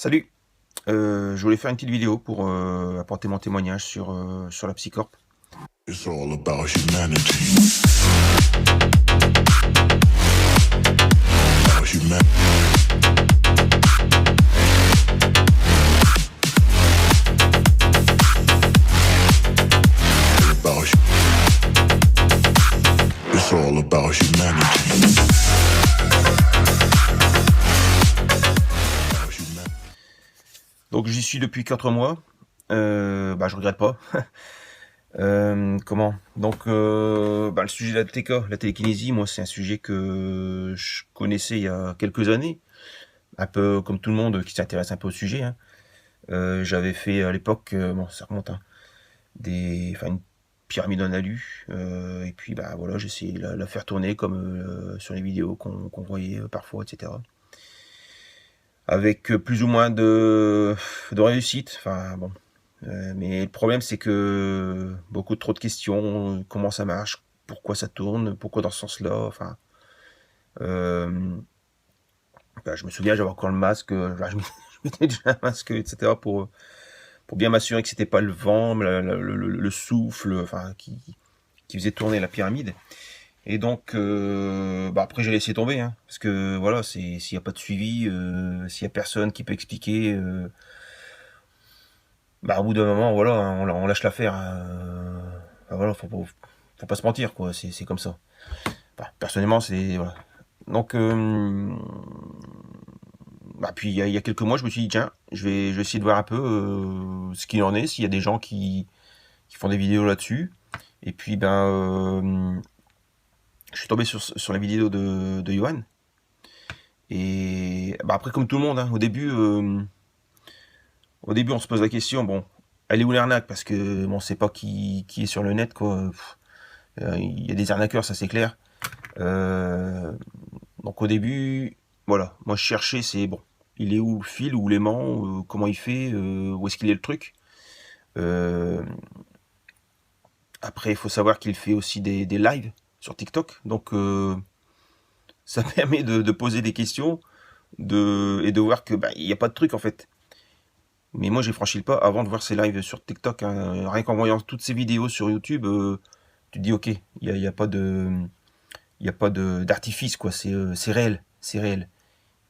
Salut, je voulais faire une petite vidéo pour apporter mon témoignage sur la Psycorp. It's all about humanity. About It's all about humanity. Donc j'y suis depuis 4 mois, je regrette pas. Comment? Donc le sujet de la TK, la télékinésie, moi c'est un sujet que je connaissais il y a quelques années, un peu comme tout le monde qui s'intéresse un peu au sujet, hein. J'avais fait à l'époque, bon ça remonte, hein, une pyramide en alu, et puis bah voilà, j'ai essayé de la faire tourner comme sur les vidéos qu'on voyait parfois, etc. Avec plus ou moins de réussite, enfin bon. Mais le problème c'est que beaucoup trop de questions, comment ça marche, pourquoi ça tourne, pourquoi dans ce sens-là, enfin. euh, je me souviens, j'avais encore le masque, je mettais déjà un masque, etc. pour bien m'assurer que c'était pas le vent, le souffle, enfin, qui faisait tourner la pyramide. Et donc, après j'ai laissé tomber, hein, parce que voilà, s'il n'y a pas de suivi, s'il y a personne qui peut expliquer, au bout d'un moment, voilà, hein, on lâche l'affaire, hein. Voilà, faut pas se mentir, quoi. C'est comme ça. Enfin, personnellement, c'est voilà. Donc, puis il y a quelques mois, je me suis dit tiens, je vais essayer de voir un peu ce qu'il en est, s'il y a des gens qui font des vidéos là-dessus. Et puis je suis tombé sur la vidéo de Johan. Et après, comme tout le monde, hein, au début, on se pose la question, bon, elle est où l'arnaque? Parce que bon, on sait pas qui est sur le net, quoi. Il y a des arnaqueurs, ça c'est clair. Euh, donc au début, voilà, moi je cherchais, c'est bon, il est où le fil, où l'aimant, comment il fait, où est-ce qu'il est le truc. Euh, Après, il faut savoir qu'il fait aussi des lives sur TikTok, donc ça permet de poser des questions et de voir que il n'y a pas de truc en fait. Mais moi j'ai franchi le pas avant de voir ses lives sur TikTok, hein. Rien qu'en voyant toutes ces vidéos sur YouTube, tu te dis ok, il y a pas de, il y a pas d'artifice quoi. C'est réel, c'est réel.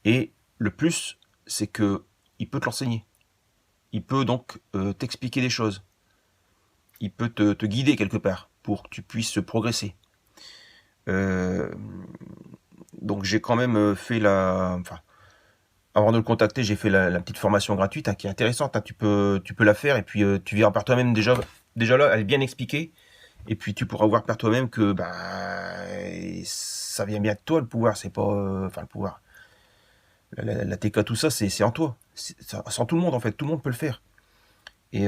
Et le plus, c'est que il peut te l'enseigner. Il peut donc t'expliquer des choses. Il peut te guider quelque part pour que tu puisses progresser. Euh, donc j'ai quand même fait enfin, avant de le contacter, j'ai fait la petite formation gratuite, hein, qui est intéressante, hein. Tu peux la faire et puis tu verras par toi-même déjà là, elle est bien expliquée. Et puis tu pourras voir par toi-même que ça vient bien de toi le pouvoir, c'est pas, enfin le pouvoir. La TK, tout ça, c'est en toi. C'est en tout le monde en fait, tout le monde peut le faire. Et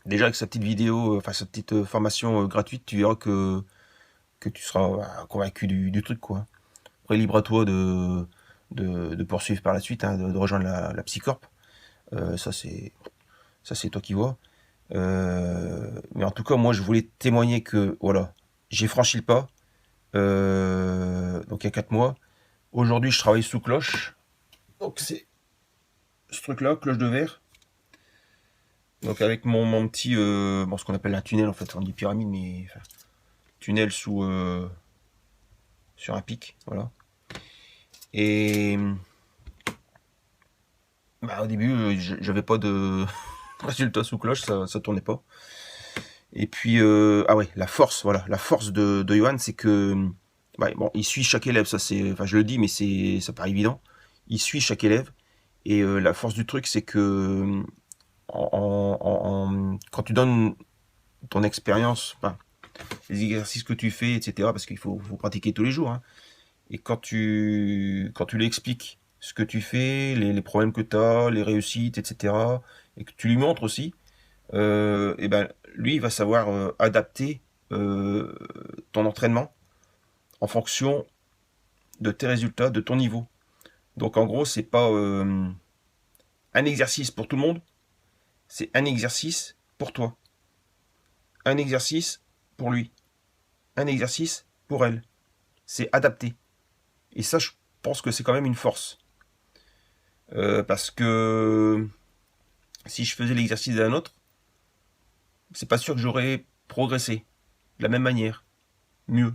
déjà avec sa petite vidéo, enfin sa petite formation gratuite, tu verras que tu seras convaincu du truc quoi. Après libre à toi de poursuivre par la suite, hein, de rejoindre la Psycorp. Ça c'est toi qui vois. Mais en tout cas, moi je voulais témoigner que voilà, j'ai franchi le pas. Donc il y a 4 mois. Aujourd'hui, je travaille sous cloche. Donc c'est ce truc-là, cloche de verre. Donc avec mon petit, ce qu'on appelle un tunnel en fait, on dit pyramide, mais enfin, tunnel sur un pic, voilà. Et au début, j'avais pas de résultat sous cloche, ça tournait pas. Et puis ah ouais, la force, voilà, la force de Johan, c'est que bon, il suit chaque élève, ça c'est, enfin je le dis, mais ça paraît évident. Il suit chaque élève et la force du truc, c'est que quand tu donnes ton expérience, enfin, les exercices que tu fais, etc., parce qu'il faut pratiquer tous les jours, hein. Et quand tu lui expliques ce que tu fais, les problèmes que tu as, les réussites, etc., et que tu lui montres aussi, et lui, il va savoir adapter euh, ton entraînement en fonction de tes résultats, de ton niveau. Donc en gros, c'est pas un exercice pour tout le monde, c'est un exercice pour toi, un exercice pour lui, un exercice pour elle. C'est adapté. Et ça, je pense que c'est quand même une force. Parce que si je faisais l'exercice d'un autre, c'est pas sûr que j'aurais progressé de la même manière, mieux.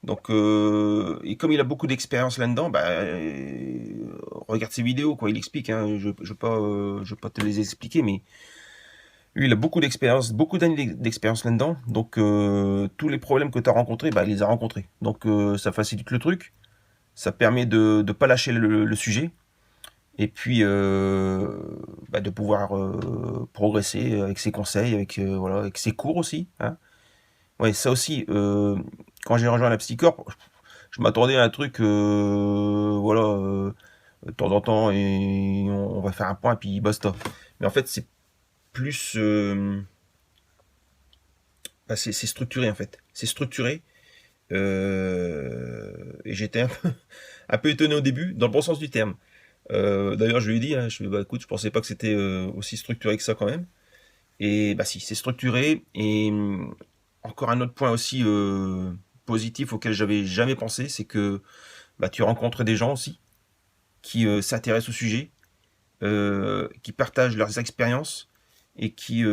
Donc, et comme il a beaucoup d'expérience là-dedans, bah, regarde ses vidéos, quoi. Il explique, hein. Je vais pas te les expliquer, mais lui, il a beaucoup d'expérience, beaucoup d'années d'expérience là-dedans. Donc, tous les problèmes que tu as rencontrés, bah, il les a rencontrés. Donc, ça facilite le truc. Ça permet de ne pas lâcher le sujet. Et puis, bah, de pouvoir progresser avec ses conseils, voilà, avec ses cours aussi, hein. Ouais, ça aussi, quand j'ai rejoint la Psycorp, je m'attendais à un truc, voilà, de temps en temps, et on va faire un point, et puis basta. Mais en fait, c'est plus... bah, c'est structuré, en fait. C'est structuré. Et j'étais un peu étonné au début, dans le bon sens du terme. D'ailleurs, je lui ai dit, hein, bah, écoute, je pensais pas que c'était aussi structuré que ça quand même. Et bah si, c'est structuré. Et encore un autre point aussi positif auquel j'avais jamais pensé, c'est que bah, tu rencontres des gens aussi qui s'intéressent au sujet, qui partagent leurs expériences et qui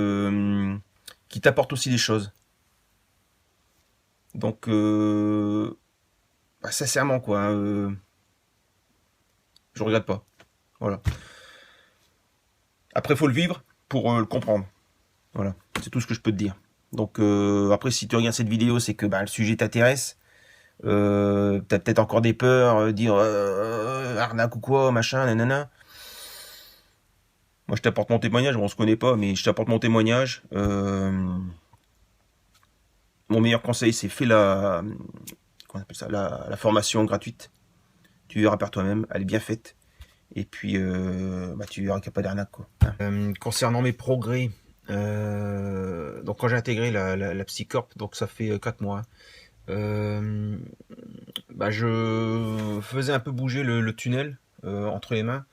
t'apportent aussi des choses. Donc, bah, sincèrement, quoi, hein, je regrette pas. Voilà. Après, il faut le vivre pour le comprendre. Voilà, c'est tout ce que je peux te dire. Donc, après, si tu regardes cette vidéo, c'est que bah, le sujet t'intéresse. T'as peut-être encore des peurs, dire arnaque ou quoi, machin, nanana. Moi, je t'apporte mon témoignage. Bon, on se connaît pas, mais je t'apporte mon témoignage. Mon meilleur conseil, c'est fais comment on appelle ça, la formation gratuite. Tu verras par toi-même, elle est bien faite. Et puis, bah, tu verras qu'il n'y a pas d'arnaque, quoi. Concernant mes progrès, donc quand j'ai intégré la Psycorp, donc ça fait 4 mois, bah, je faisais un peu bouger le tunnel entre les mains.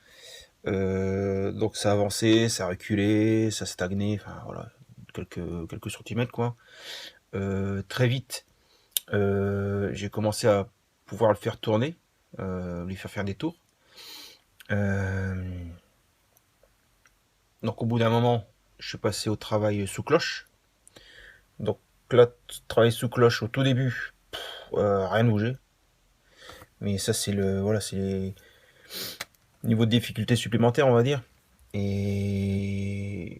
Donc ça avançait, ça reculait, ça stagnait, enfin voilà, quelques centimètres, quoi. Très vite, j'ai commencé à pouvoir le faire tourner, lui faire des tours. Donc au bout d'un moment, je suis passé au travail sous cloche. Donc là, travail sous cloche au tout début, rien ne bougeait. Mais ça, c'est niveau de difficulté supplémentaire, on va dire. Et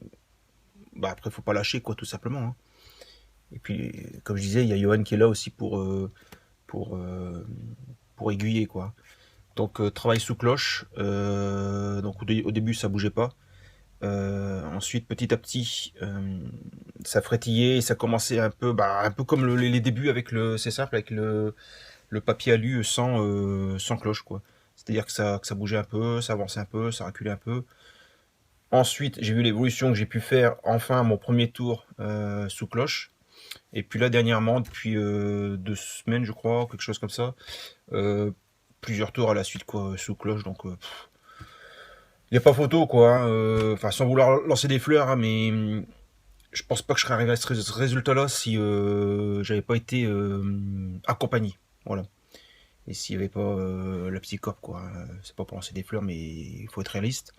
bah après, faut pas lâcher, quoi, tout simplement, hein. Et puis, comme je disais, il y a Johan qui est là aussi pour, pour aiguiller, quoi. Donc, travail sous cloche. Donc, au début, ça bougeait pas. Ensuite, petit à petit, ça frétillait et ça commençait un peu comme les débuts avec c'est simple, avec le papier alu sans cloche, quoi. C'est-à-dire que ça bougeait un peu, ça avançait un peu, ça reculait un peu. Ensuite, j'ai vu l'évolution que j'ai pu faire enfin à mon premier tour sous cloche. Et puis là, dernièrement, depuis 2 semaines, je crois, quelque chose comme ça, plusieurs tours à la suite, quoi, sous cloche. Donc, il n'y a pas photo, quoi, hein. Enfin, sans vouloir lancer des fleurs, hein, mais je pense pas que je serais arrivé à ce résultat-là si j'avais pas été accompagné. Voilà. Et s'il n'y avait pas la Psycorp, quoi. C'est pas pour lancer des fleurs, mais il faut être réaliste.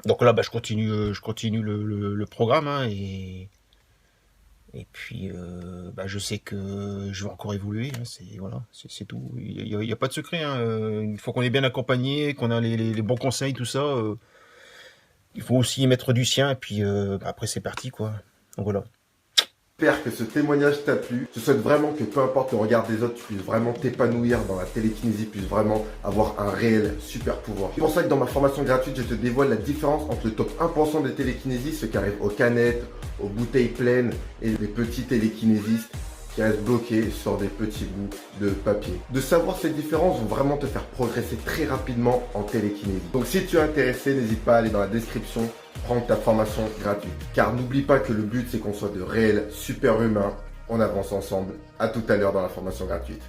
Donc là, bah, je continue le programme, hein, et puis bah, je sais que je vais encore évoluer, hein, c'est tout. Il y a pas de secret, hein. Une fois qu'on est bien accompagné, qu'on a les bons conseils, tout ça, il faut aussi y mettre du sien, et puis bah, après c'est parti, quoi. Donc voilà. J'espère que ce témoignage t'a plu. Je souhaite vraiment que peu importe le regard des autres, tu puisses vraiment t'épanouir dans la télékinésie, puisses vraiment avoir un réel super pouvoir. C'est pour ça que dans ma formation gratuite, je te dévoile la différence entre le top 1% des télékinésistes, ceux qui arrivent aux canettes, aux bouteilles pleines, et les petits télékinésistes qui restent bloqués sur des petits bouts de papier. De savoir ces différences vont vraiment te faire progresser très rapidement en télékinésie. Donc si tu es intéressé, n'hésite pas à aller dans la description, prendre ta formation gratuite. Car n'oublie pas que le but c'est qu'on soit de réels super humains. On avance ensemble. À tout à l'heure dans la formation gratuite.